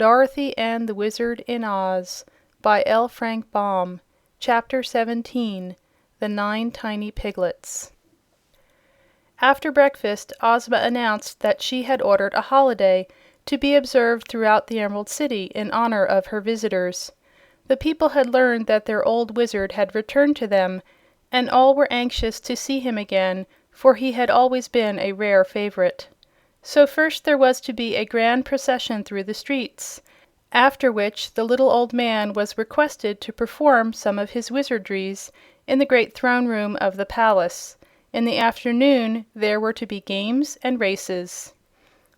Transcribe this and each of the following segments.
Dorothy and the Wizard in Oz by L. Frank Baum. Chapter 17. The 9 Tiny Piglets. After breakfast, Ozma announced that she had ordered a holiday to be observed throughout the Emerald City in honor of her visitors. The people had learned that their old wizard had returned to them, and all were anxious to see him again, for he had always been a rare favorite. So first there was to be a grand procession through the streets, after which the little old man was requested to perform some of his wizardries in the great throne room of the palace. In the afternoon there were to be games and races.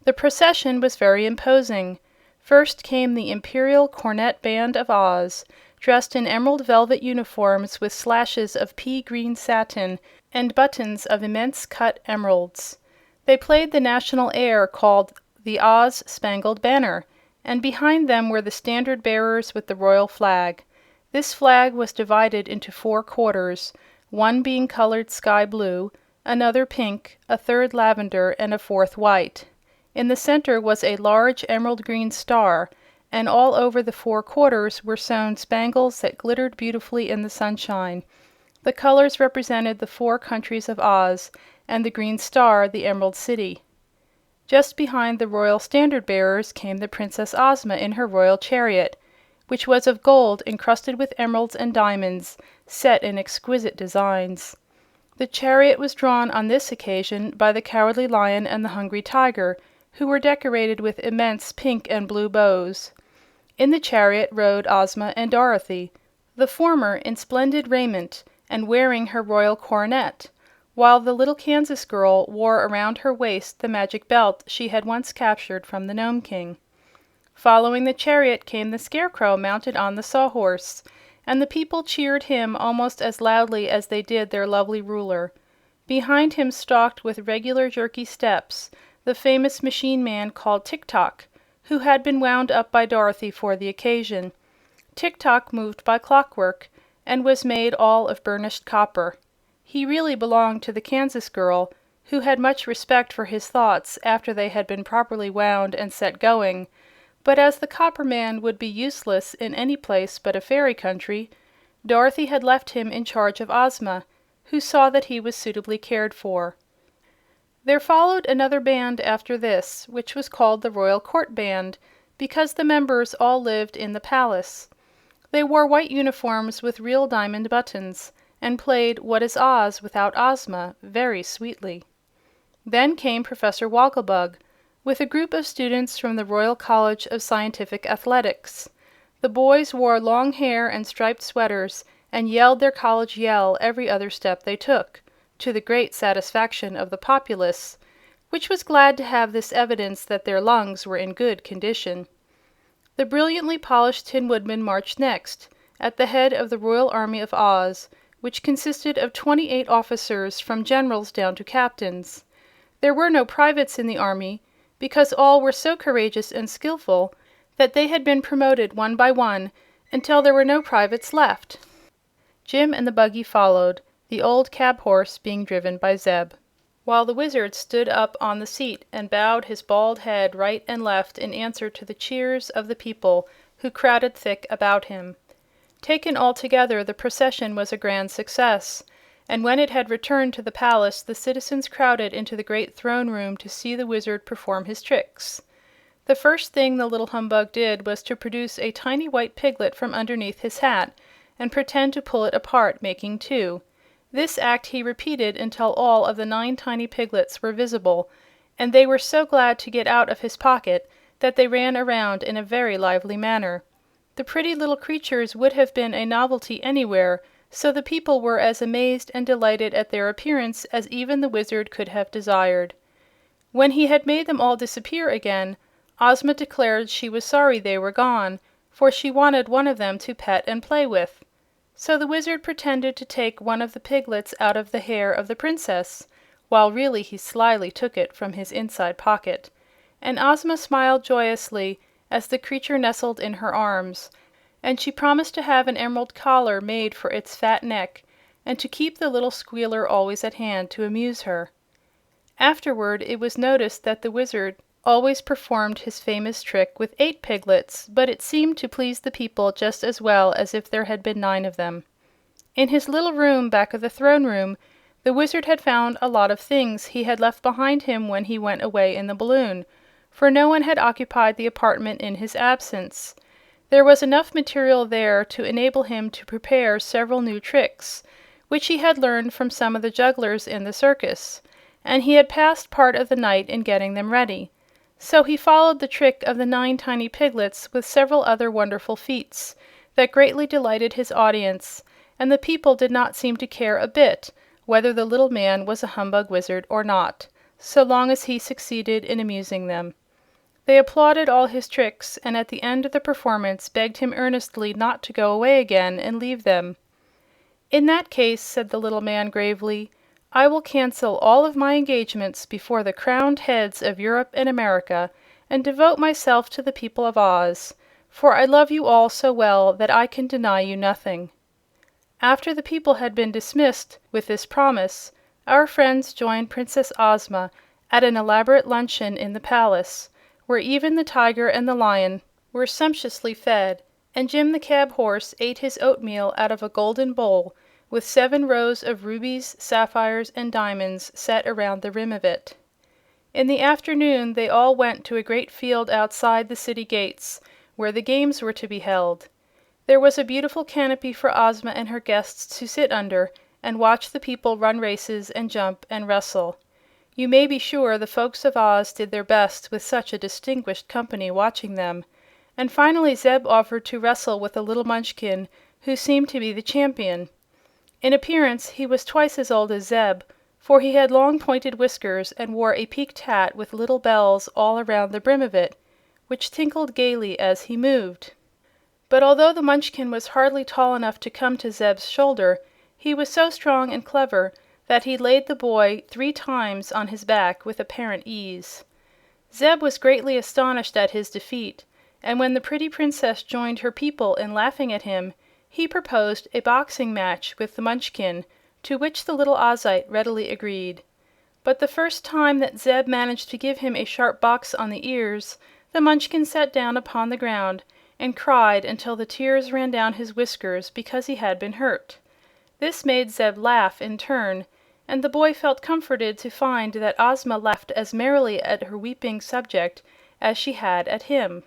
The procession was very imposing. First came the Imperial Cornet Band of Oz, dressed in emerald velvet uniforms with slashes of pea-green satin and buttons of immense cut emeralds. They played the national air called the Oz Spangled Banner, and behind them were the standard bearers with the royal flag. This flag was divided into 4 quarters, one being colored sky blue, another pink, a third lavender, and a fourth white. In the center was a large emerald green star, and all over the 4 quarters were sewn spangles that glittered beautifully in the sunshine. The colors represented the 4 countries of Oz, and the green star the Emerald City. Just behind the royal standard-bearers came the Princess Ozma in her royal chariot, which was of gold encrusted with emeralds and diamonds set in exquisite designs. The chariot was drawn on this occasion by the Cowardly Lion and the Hungry Tiger, who were decorated with immense pink and blue bows. In the chariot rode Ozma and Dorothy, the former in splendid raiment and wearing her royal coronet, while the little Kansas girl wore around her waist the magic belt she had once captured from the Nome King. Following the chariot came the Scarecrow mounted on the Sawhorse, and the people cheered him almost as loudly as they did their lovely ruler. Behind him stalked with regular jerky steps the famous machine man called Tik-Tok, who had been wound up by Dorothy for the occasion. Tik-Tok moved by clockwork and was made all of burnished copper. He really belonged to the Kansas girl, who had much respect for his thoughts after they had been properly wound and set going, but as the copper man would be useless in any place but a fairy country, Dorothy had left him in charge of Ozma, who saw that he was suitably cared for. There followed another band after this, which was called the Royal Court Band, because the members all lived in the palace. They wore white uniforms with real diamond buttons, and played What is Oz Without Ozma very sweetly. Then came Professor Wogglebug, with a group of students from the Royal College of Scientific Athletics. The boys wore long hair and striped sweaters and yelled their college yell every other step they took, to the great satisfaction of the populace, which was glad to have this evidence that their lungs were in good condition. The brilliantly polished Tin Woodman marched next, at the head of the Royal Army of Oz, which consisted of 28 officers from generals down to captains. There were no privates in the army, because all were so courageous and skillful that they had been promoted one by one until there were no privates left. Jim and the buggy followed, the old cab horse being driven by Zeb, while the Wizard stood up on the seat and bowed his bald head right and left in answer to the cheers of the people who crowded thick about him. Taken altogether, the procession was a grand success, and when it had returned to the palace, the citizens crowded into the great throne room to see the Wizard perform his tricks. The first thing the little humbug did was to produce a tiny white piglet from underneath his hat and pretend to pull it apart, making 2. This act he repeated until all of the 9 tiny piglets were visible, and they were so glad to get out of his pocket that they ran around in a very lively manner. The pretty little creatures would have been a novelty anywhere, so the people were as amazed and delighted at their appearance as even the Wizard could have desired. When he had made them all disappear again, Ozma declared she was sorry they were gone, for she wanted one of them to pet and play with. So the Wizard pretended to take one of the piglets out of the hair of the Princess, while really he slyly took it from his inside pocket, and Ozma smiled joyously as the creature nestled in her arms, and she promised to have an emerald collar made for its fat neck, and to keep the little squealer always at hand to amuse her. Afterward it was noticed that the Wizard always performed his famous trick with 8 piglets, but it seemed to please the people just as well as if there had been 9 of them. In his little room back of the throne room, the Wizard had found a lot of things he had left behind him when he went away in the balloon, for no one had occupied the apartment in his absence. There was enough material there to enable him to prepare several new tricks, which he had learned from some of the jugglers in the circus, and he had passed part of the night in getting them ready. So he followed the trick of the 9 tiny piglets with several other wonderful feats that greatly delighted his audience, and the people did not seem to care a bit whether the little man was a humbug wizard or not, so long as he succeeded in amusing them. They applauded all his tricks, and at the end of the performance begged him earnestly not to go away again and leave them. "In that case," said the little man gravely, "I will cancel all of my engagements before the crowned heads of Europe and America and devote myself to the people of Oz, for I love you all so well that I can deny you nothing." After the people had been dismissed with this promise, our friends joined Princess Ozma at an elaborate luncheon in the palace, where even the Tiger and the Lion were sumptuously fed, and Jim the Cab Horse ate his oatmeal out of a golden bowl with 7 rows of rubies, sapphires, and diamonds set around the rim of it. In the afternoon they all went to a great field outside the city gates, where the games were to be held. There was a beautiful canopy for Ozma and her guests to sit under and watch the people run races and jump and wrestle. You may be sure the folks of Oz did their best with such a distinguished company watching them, and finally Zeb offered to wrestle with a little Munchkin who seemed to be the champion. In appearance he was twice as old as Zeb, for he had long pointed whiskers and wore a peaked hat with little bells all around the brim of it, which tinkled gaily as he moved. But although the Munchkin was hardly tall enough to come to Zeb's shoulder, he was so strong and clever that he laid the boy 3 times on his back with apparent ease. Zeb was greatly astonished at his defeat, and when the pretty princess joined her people in laughing at him, he proposed a boxing match with the Munchkin, to which the little Ozite readily agreed. But the first time that Zeb managed to give him a sharp box on the ears, the Munchkin sat down upon the ground and cried until the tears ran down his whiskers because he had been hurt. This made Zeb laugh in turn, and the boy felt comforted to find that Ozma laughed as merrily at her weeping subject as she had at him.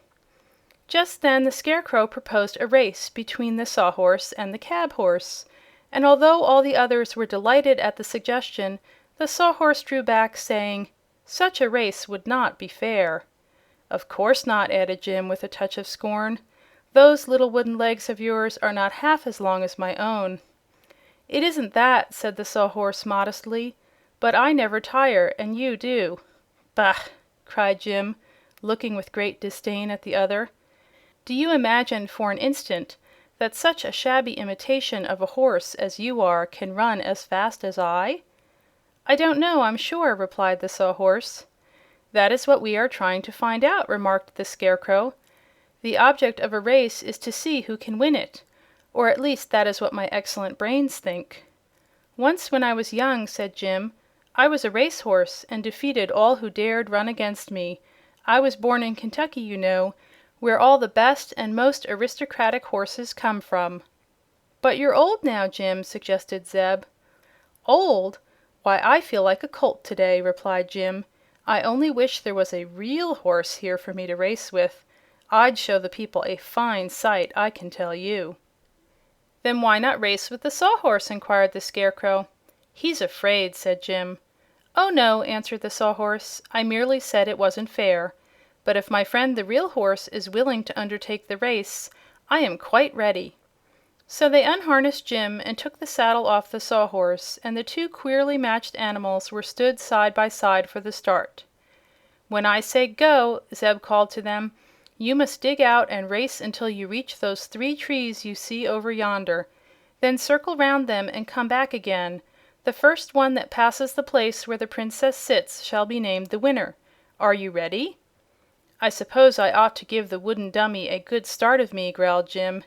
Just then the Scarecrow proposed a race between the Sawhorse and the Cab Horse, and although all the others were delighted at the suggestion, the Sawhorse drew back, saying, "Such a race would not be fair." "Of course not," added Jim with a touch of scorn. "Those little wooden legs of yours are not half as long as my own." "It isn't that," said the Sawhorse modestly, "but I never tire, and you do." "Bah!" cried Jim, looking with great disdain at the other. "Do you imagine for an instant that such a shabby imitation of a horse as you are can run as fast as I?" "I don't know, I'm sure," replied the Sawhorse. "That is what we are trying to find out," remarked the Scarecrow. "The object of a race is to see who can win it, or at least that is what my excellent brains think." "Once when I was young," said Jim, "I was a racehorse and defeated all who dared run against me. I was born in Kentucky, you know, where all the best and most aristocratic horses come from." "But you're old now, Jim," suggested Zeb. "Old? Why, I feel like a colt today," replied Jim. "I only wish there was a real horse here for me to race with. I'd show the people a fine sight, I can tell you." "Then why not race with the Sawhorse?" inquired the Scarecrow. "He's afraid," said Jim. "Oh, no," answered the Sawhorse. "I merely said it wasn't fair. But if my friend the real horse is willing to undertake the race, I am quite ready." So they unharnessed Jim and took the saddle off the Sawhorse, and the 2 queerly matched animals were stood side by side for the start. "When I say 'go,'" Zeb called to them, "you must dig out and race until you reach those 3 trees you see over yonder. Then circle round them and come back again. The first one that passes the place where the Princess sits shall be named the winner. Are you ready?" "I suppose I ought to give the wooden dummy a good start of me," growled Jim.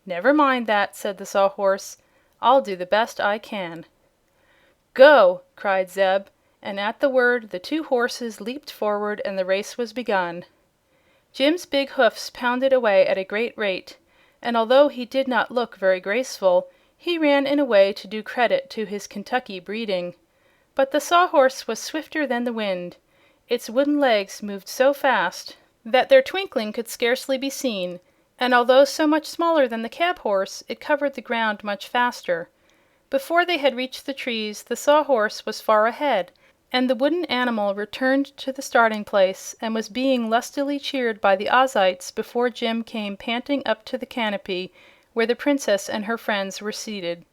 "Never mind that," said the Sawhorse. "I'll do the best I can." "Go!" cried Zeb, and at the word the two horses leaped forward and the race was begun. Jim's big hoofs pounded away at a great rate, and although he did not look very graceful, he ran in a way to do credit to his Kentucky breeding. But the Sawhorse was swifter than the wind. Its wooden legs moved so fast that their twinkling could scarcely be seen, and although so much smaller than the cab horse, it covered the ground much faster. Before they had reached the trees, the Sawhorse was far ahead, and the wooden animal returned to the starting place and was being lustily cheered by the Ozites before Jim came panting up to the canopy where the Princess and her friends were seated.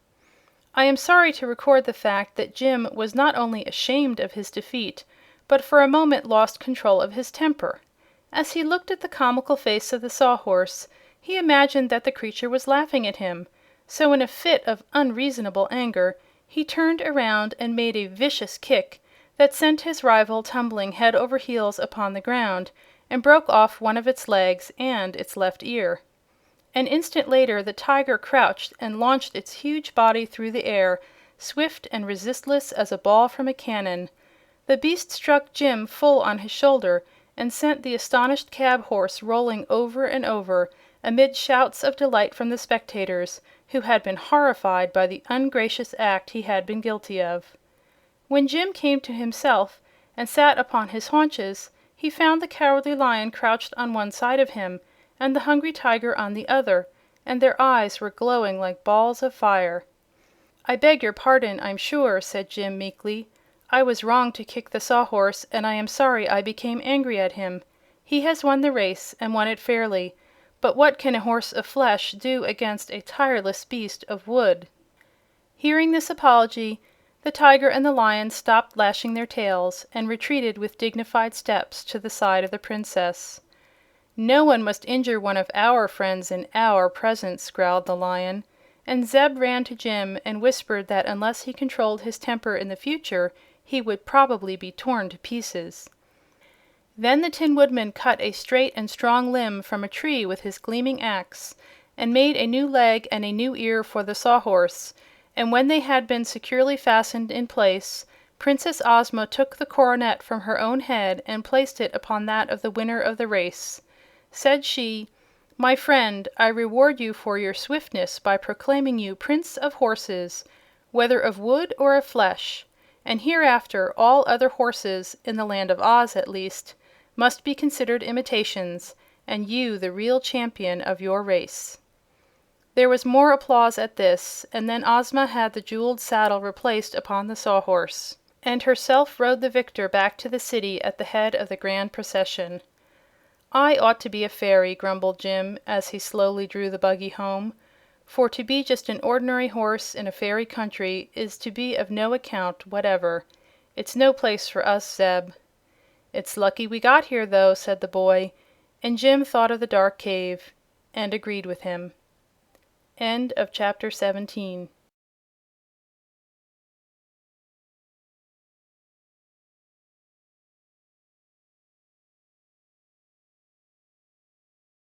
I am sorry to record the fact that Jim was not only ashamed of his defeat, but for a moment lost control of his temper. As he looked at the comical face of the Sawhorse, he imagined that the creature was laughing at him, so in a fit of unreasonable anger he turned around and made a vicious kick that sent his rival tumbling head over heels upon the ground and broke off one of its legs and its left ear. An instant later the tiger crouched and launched its huge body through the air, swift and resistless as a ball from a cannon. The beast struck Jim full on his shoulder and sent the astonished cab horse rolling over and over, amid shouts of delight from the spectators, who had been horrified by the ungracious act he had been guilty of. When Jim came to himself and sat upon his haunches, he found the Cowardly Lion crouched on one side of him and the Hungry Tiger on the other, and their eyes were glowing like balls of fire. "I beg your pardon, I'm sure," said Jim meekly. "I was wrong to kick the Sawhorse, and I am sorry I became angry at him. He has won the race, and won it fairly. But what can a horse of flesh do against a tireless beast of wood?" Hearing this apology, the Tiger and the Lion stopped lashing their tails and retreated with dignified steps to the side of the Princess. "No one must injure one of our friends in our presence," growled the Lion, and Zeb ran to Jim and whispered that unless he controlled his temper in the future he would probably be torn to pieces. Then the Tin Woodman cut a straight and strong limb from a tree with his gleaming axe, and made a new leg and a new ear for the Sawhorse, and when they had been securely fastened in place, Princess Ozma took the coronet from her own head and placed it upon that of the winner of the race. Said she, "My friend, I reward you for your swiftness by proclaiming you Prince of Horses, whether of wood or of flesh, and hereafter all other horses, in the Land of Oz at least, must be considered imitations, and you the real champion of your race." There was more applause at this, and then Ozma had the jeweled saddle replaced upon the Sawhorse, and herself rode the victor back to the city at the head of the grand procession. "I ought to be a fairy," grumbled Jim, as he slowly drew the buggy home, "for to be just an ordinary horse in a fairy country is to be of no account whatever. It's no place for us, Zeb." "It's lucky we got here, though," said the boy, and Jim thought of the dark cave and agreed with him. End of chapter 17.